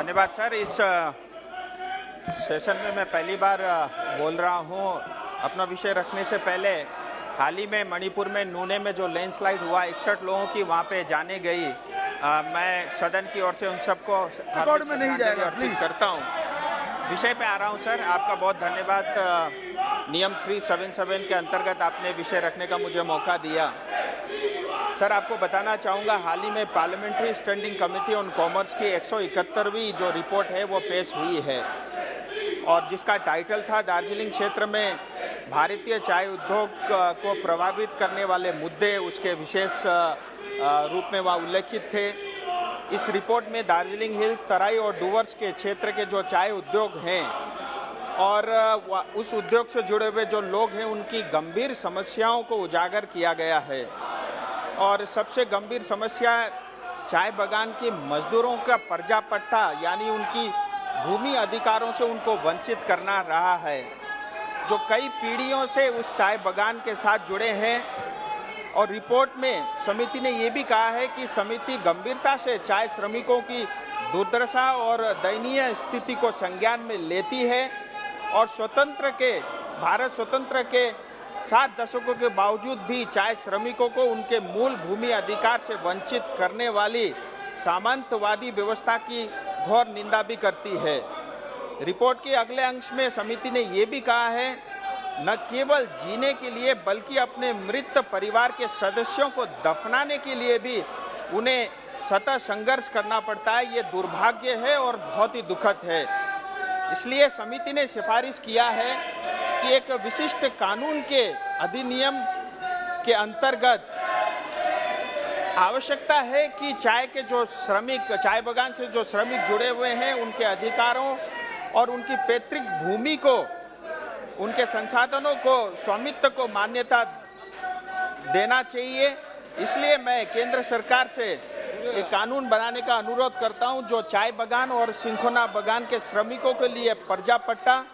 धन्यवाद सर। इस सेशन में मैं पहली बार बोल रहा हूँ। अपना विषय रखने से पहले हाल ही में मणिपुर में नूने में जो लैंडस्लाइड हुआ, 61 लोगों की वहाँ पे जाने गई। मैं सदन की ओर से उन सबको रिकॉर्ड में नहीं जाएगा, अर्पित करता हूँ। विषय पे आ रहा हूँ सर। आपका बहुत धन्यवाद। नियम 377 के अंतर्गत आपने विषय रखने का मुझे मौका दिया। सर, आपको बताना चाहूँगा, हाल ही में parliamentary standing committee on commerce की 171वीं जो रिपोर्ट है वो पेश हुई है, और जिसका टाइटल था दार्जिलिंग क्षेत्र में भारतीय चाय उद्योग को प्रभावित करने वाले मुद्दे। उसके विशेष रूप में वहाँ उल्लेखित थे। इस रिपोर्ट में दार्जिलिंग हिल्स, तराई और डुवर्स के क्षेत्र के जो चाय उद्योग हैं और उस उद्योग से जुड़े हुए जो लोग हैं उनकी गंभीर समस्याओं को उजागर किया गया है। और सबसे गंभीर समस्या चाय बागान के मजदूरों का पर्जा पट्टा, यानी उनकी भूमि अधिकारों से उनको वंचित करना रहा है, जो कई पीढ़ियों से उस चाय बागान के साथ जुड़े हैं। और रिपोर्ट में समिति ने ये भी कहा है कि समिति गंभीरता से चाय श्रमिकों की दुर्दशा और दयनीय स्थिति को संज्ञान में लेती है, और भारत स्वतंत्र के 7 दशकों के बावजूद भी चाय श्रमिकों को उनके मूल भूमि अधिकार से वंचित करने वाली सामंतवादी व्यवस्था की घोर निंदा भी करती है। रिपोर्ट के अगले अंश में समिति ने ये भी कहा है, न केवल जीने के लिए बल्कि अपने मृत परिवार के सदस्यों को दफनाने के लिए भी उन्हें सतत संघर्ष करना पड़ता है। ये दुर्भाग्य है और बहुत ही दुखद है। इसलिए समिति ने सिफारिश किया है कि एक विशिष्ट कानून के अधिनियम के अंतर्गत आवश्यकता है कि चाय के जो श्रमिक, चाय बागान से जो श्रमिक जुड़े हुए हैं, उनके अधिकारों और उनकी पैतृक भूमि को, उनके संसाधनों को, स्वामित्व को मान्यता देना चाहिए। इसलिए मैं केंद्र सरकार से एक कानून बनाने का अनुरोध करता हूं, जो चाय बागान और सिंखोना बागान के श्रमिकों के लिए पर्जा पट्टा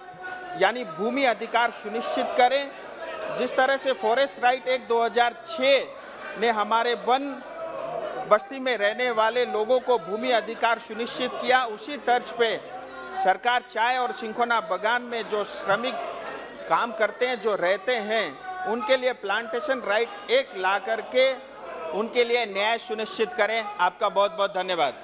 यानी भूमि अधिकार सुनिश्चित करें। जिस तरह से फॉरेस्ट राइट एक्ट 2006 ने हमारे वन बस्ती में रहने वाले लोगों को भूमि अधिकार सुनिश्चित किया, उसी तर्ज पे सरकार चाय और सिंखोना बागान में जो श्रमिक काम करते हैं, जो रहते हैं, उनके लिए प्लांटेशन राइट एक्ट ला करके उनके लिए न्याय सुनिश्चित करें। आपका बहुत बहुत धन्यवाद।